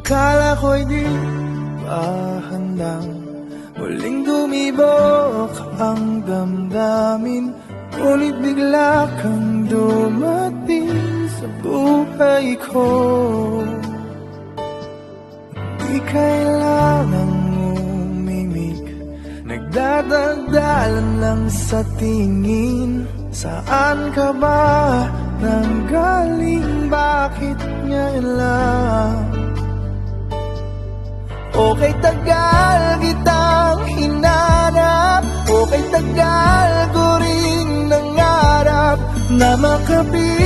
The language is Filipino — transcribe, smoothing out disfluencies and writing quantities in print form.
Akala ko'y di pa handang muling dumibok ang damdamin, ngunit bigla kang dumating sa buhay ko. Di kailangang umimik, nagdadagdalan lang sa tingin. Saan ka ba nanggaling? Bakit ngayon lang? Okay, tagal kitang hinanap, okay, tagal ko rin nangarap na makapit